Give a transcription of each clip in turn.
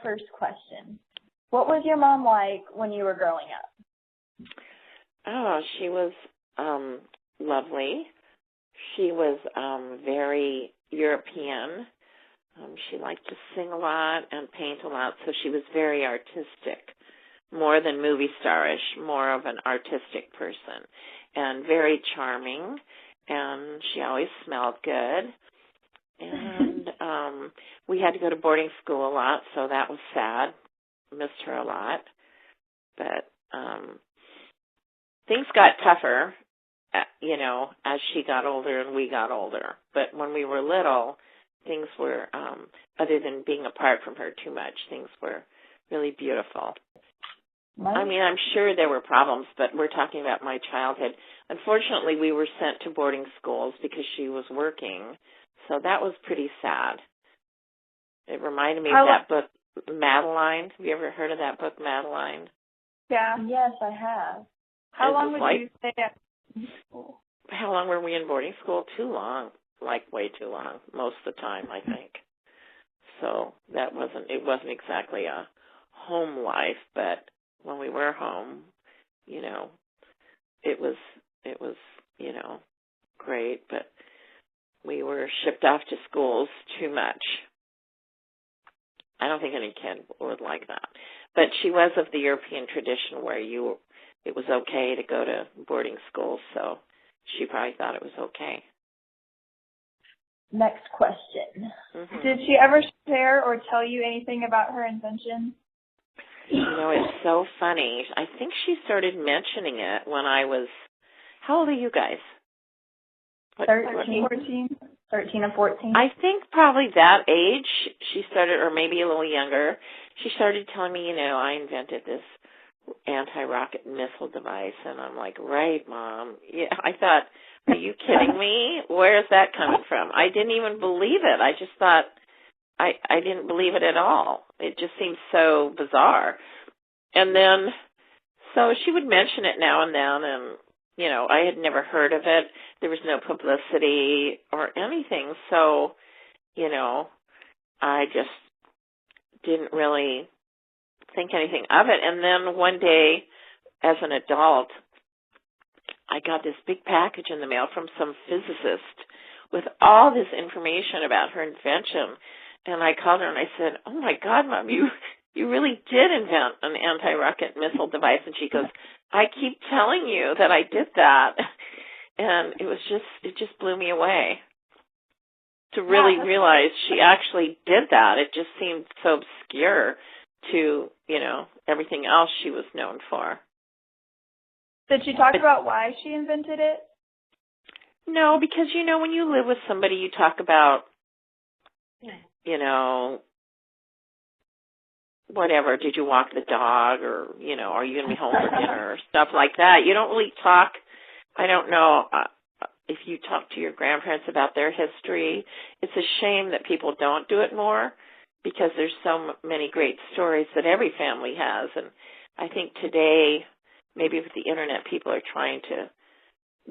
first question. What was your mom like when you were growing up? Oh, she was lovely. She was very European. She liked to sing a lot and paint a lot, so she was very artistic, more than movie starish, more of an artistic person, and very charming, and she always smelled good. And we had to go to boarding school a lot, so that was sad. Missed her a lot. But things got tougher, as she got older and we got older. But when we were little, things were, other than being apart from her too much, things were really beautiful. I mean, I'm sure there were problems, but we're talking about my childhood. Unfortunately, we were sent to boarding schools because she was working, so that was pretty sad. It reminded me of that book, Madeline. Have you ever heard of that book, Madeline? Yeah. Yes, I have. How long would you stay at school? How long were we in boarding school? Too long, like way too long, most of the time, I think. So it wasn't exactly a home life, but when we were home, it was, great, but we were shipped off to schools too much. I don't think any kid would like that. But she was of the European tradition where it was okay to go to boarding schools, so she probably thought it was okay. Next question. Mm-hmm. Did she ever share or tell you anything about her invention? It's so funny. I think she started mentioning it when I was, how old are you guys? 13 or 14. I think probably that age she started, or maybe a little younger. She started telling me, I invented this anti-rocket missile device. And I'm like, right, Mom. Yeah, I thought, are you kidding me? Where is that coming from? I didn't even believe it. I just thought, I didn't believe it at all. It just seemed so bizarre. And then, so she would mention it now and then, and, I had never heard of it. There was no publicity or anything. So, I just didn't really think anything of it. And then one day, as an adult, I got this big package in the mail from some physicist with all this information about her invention. And I called her and I said, oh, my God, Mom, you really did invent an anti-rocket missile device. And she goes, I keep telling you that I did that. And it just blew me away to really realize she actually did that. It just seemed so obscure to, everything else she was known for. Did she talk about why she invented it? No, because, when you live with somebody, you talk about, whatever, did you walk the dog, or, are you going to be home for dinner, or stuff like that. You don't really talk, I don't know, if you talk to your grandparents about their history. It's a shame that people don't do it more, because there's so many great stories that every family has. And I think today, maybe with the Internet, people are trying to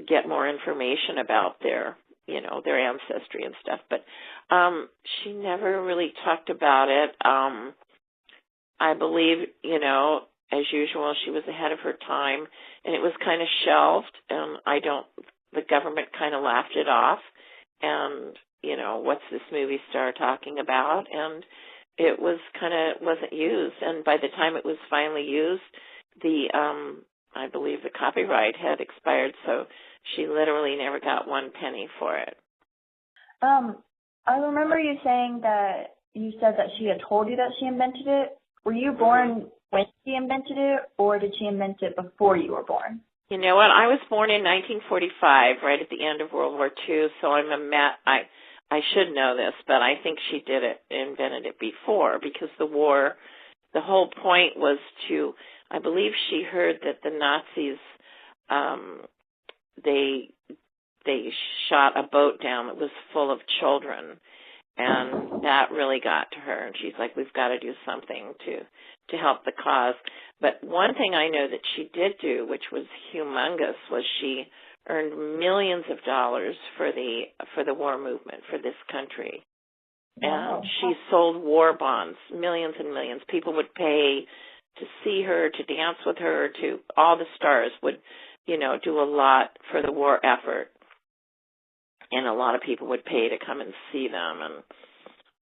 get more information about their ancestry and stuff. But she never really talked about it. I believe, as usual, she was ahead of her time, and it was kind of shelved, and the government kind of laughed it off, and, what's this movie star talking about? And it wasn't used, and by the time it was finally used, I believe the copyright had expired, so she literally never got one penny for it. I remember you saying that you said that she had told you that she invented it. Were you born when she invented it, or did she invent it before you were born? You know what? I was born in 1945, right at the end of World War II, so I should know this, but I think she invented it before, because the whole point was I believe she heard that the Nazis, they shot a boat down that was full of children, and that really got to her, and she's like, we've got to do something to help the cause. But one thing I know that she did do, which was humongous, was she earned millions of dollars for the war movement for this country. And she sold war bonds, millions and millions. People would pay to see her, to dance with her, to all the stars would, do a lot for the war effort. And a lot of people would pay to come and see them. And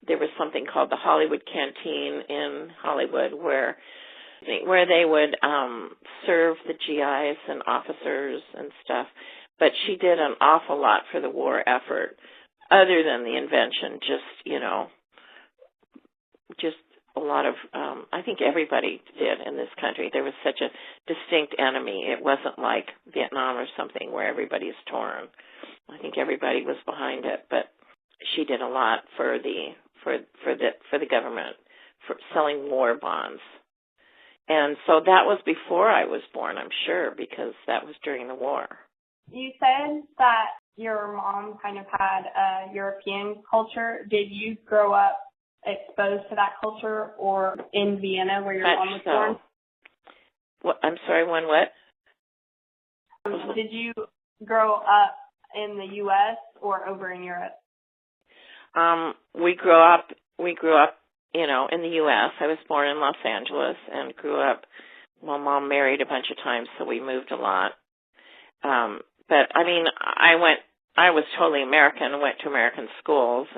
there was something called the Hollywood Canteen in Hollywood where they would serve the GIs and officers and stuff. But she did an awful lot for the war effort, other than the invention, just a lot of, I think everybody did in this country. There was such a distinct enemy. It wasn't like Vietnam or something where everybody's torn. I think everybody was behind it, but she did a lot for the government, for selling war bonds. And so that was before I was born, I'm sure, because that was during the war. You said that your mom kind of had a European culture. Did you grow up exposed to that culture or in Vienna where your mom was born? What, I'm sorry, when what? Did you grow up in the U.S. or over in Europe? We grew up, in the U.S. I was born in Los Angeles and grew up, Mom married a bunch of times, so we moved a lot. But, I was totally American, went to American schools,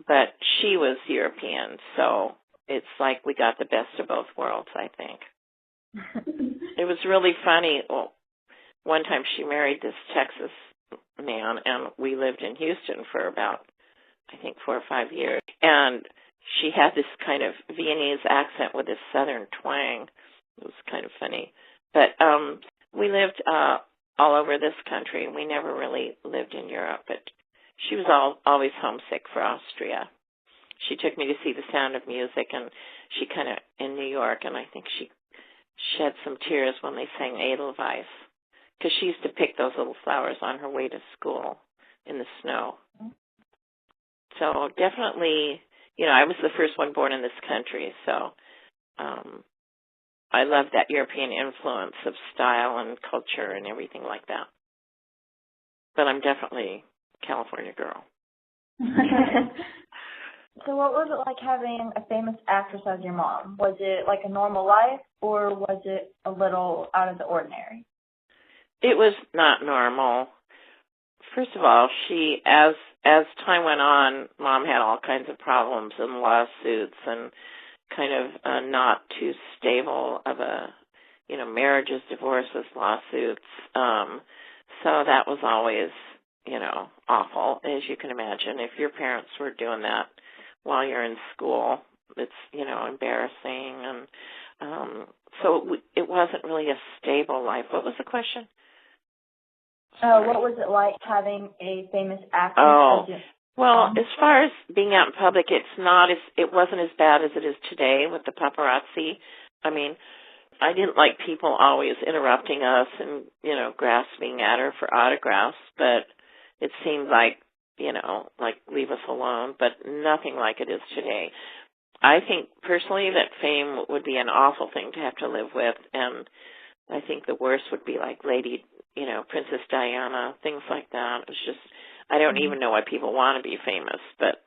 but she was European, so it's like we got the best of both worlds, I think. It was really funny. Well, one time she married this Texas man, and we lived in Houston for about, 4 or 5 years. And she had this kind of Viennese accent with this southern twang. It was kind of funny. But we lived all over this country. We never really lived in Europe, but she was always homesick for Austria. She took me to see The Sound of Music, and she kind of, in New York, and I think she shed some tears when they sang Edelweiss, because she used to pick those little flowers on her way to school in the snow. So definitely, I was the first one born in this country, so I love that European influence of style and culture and everything like that. But I'm definitely a California girl. So what was it like having a famous actress as your mom? Was it like a normal life, or was it a little out of the ordinary? It was not normal. First of all, she, as time went on, Mom had all kinds of problems and lawsuits and kind of not too stable of marriages, divorces, lawsuits. So that was always, awful, as you can imagine. If your parents were doing that while you're in school, it's, embarrassing. And so it wasn't really a stable life. What was the question? What was it like having a famous actress? Well, as far as being out in public, it wasn't as bad as it is today with the paparazzi. I didn't like people always interrupting us and, grasping at her for autographs, but it seemed like, leave us alone, but nothing like it is today. I think personally that fame would be an awful thing to have to live with, and I think the worst would be like Lady, Princess Diana, things like that. It's just, I don't even know why people want to be famous, but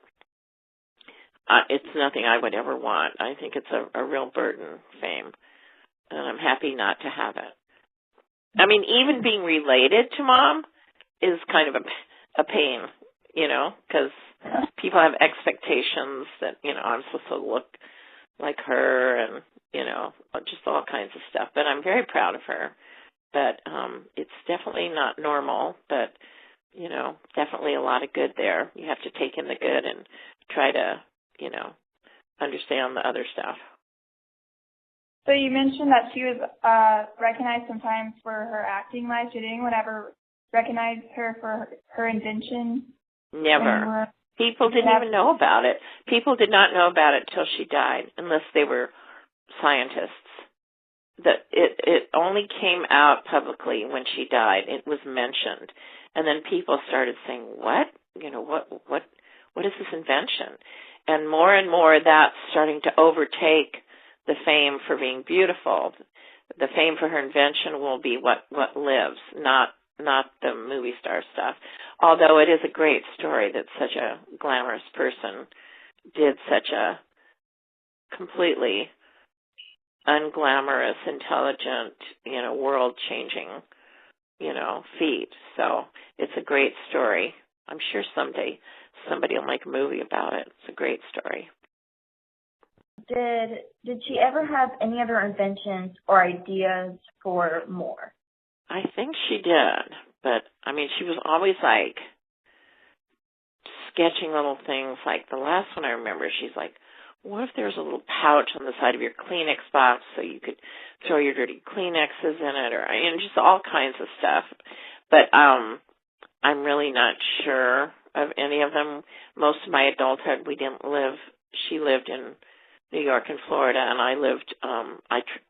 it's nothing I would ever want. I think it's a real burden, fame, and I'm happy not to have it. Even being related to Mom is kind of a pain, because people have expectations that, I'm supposed to look like her and, just all kinds of stuff. But I'm very proud of her. But it's definitely not normal, but, definitely a lot of good there. You have to take in the good and try to, understand the other stuff. So you mentioned that she was recognized sometimes for her acting life. Did anyone ever recognize her for her invention? Never. People didn't even know about it. People did not know about it till she died, unless they were scientists. It only came out publicly when she died. It was mentioned. And then people started saying, what? What is this invention? And more that's starting to overtake the fame for being beautiful. The fame for her invention will be what lives, not the movie star stuff. Although it is a great story that such a glamorous person did such a completely unglamorous, intelligent, world-changing, feat. So it's a great story. I'm sure someday somebody will make a movie about it. It's a great story. Did she ever have any other inventions or ideas for more? I think she did, but she was always like sketching little things. Like the last one I remember, she's like, what if there's a little pouch on the side of your Kleenex box so you could throw your dirty Kleenexes in it, or just all kinds of stuff. But I'm really not sure of any of them. Most of my adulthood, she lived in New York and Florida, and I lived,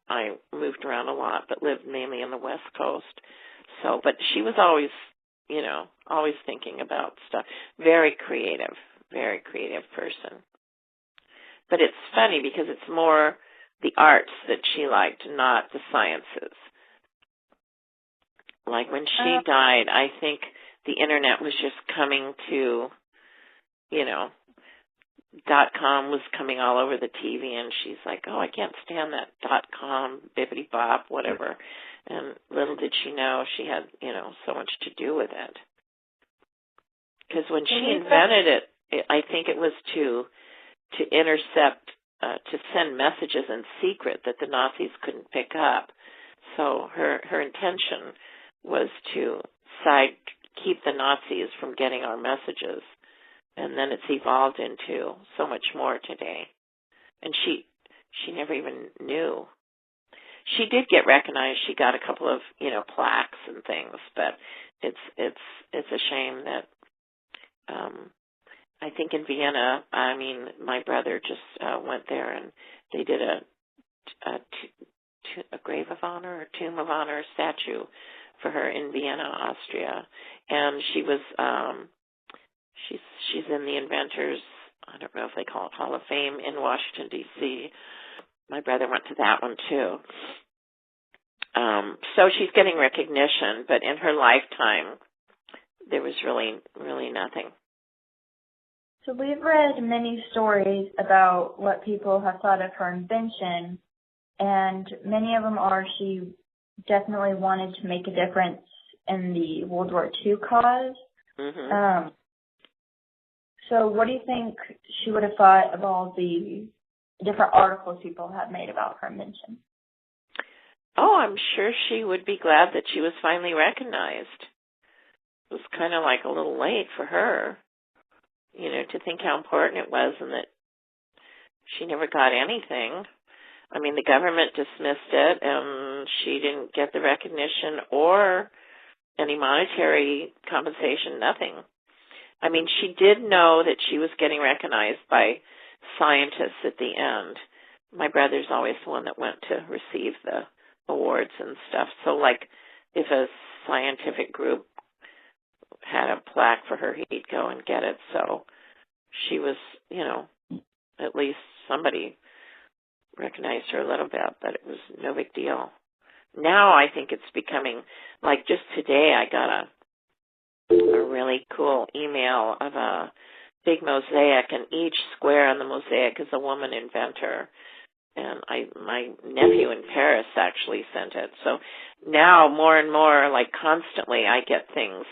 I moved around a lot, but lived mainly on the West Coast. So, but she was always, always thinking about stuff. Very creative person. But it's funny because it's more the arts that she liked, not the sciences. Like when she died, I think the internet was just coming to, .com was coming all over the TV, and she's like, oh, I can't stand that .com, bibbity bop, whatever. And little did she know she had, so much to do with it. Because when she invented it, I think it was to intercept, to send messages in secret that the Nazis couldn't pick up. So her intention was to keep the Nazis from getting our messages. And then it's evolved into so much more today. And she never even knew. She did get recognized. She got a couple of, plaques and things, but it's a shame that I think in Vienna, my brother just went there and they did a grave of honor or tomb of honor statue for her in Vienna, Austria. And she was she's in the Inventors, I don't know if they call it Hall of Fame in Washington, D.C. My brother went to that one too. So she's getting recognition, but in her lifetime, there was really, really nothing. So we've read many stories about what people have thought of her invention, and many of them are she definitely wanted to make a difference in the World War II cause. Mm-hmm. So what do you think she would have thought of all the different articles people have made about her invention? Oh, I'm sure she would be glad that she was finally recognized. It was kind of like a little late for her, to think how important it was and that she never got anything. The government dismissed it and she didn't get the recognition or any monetary compensation, nothing. She did know that she was getting recognized by scientists at the end. My brother's always the one that went to receive the awards and stuff. So, like, if a scientific group had a plaque for her, he'd go and get it. So she was, at least somebody recognized her a little bit, but it was no big deal. Now I think it's becoming, like just today I got a really cool email of a big mosaic, and each square on the mosaic is a woman inventor. And my nephew in Paris actually sent it. So now more and more, like constantly, I get things,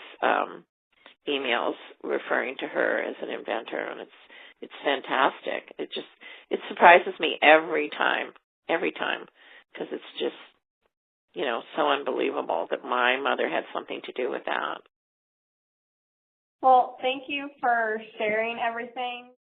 emails referring to her as an inventor, and it's fantastic. It surprises me every time, because it's just, so unbelievable that my mother had something to do with that. Well, thank you for sharing everything.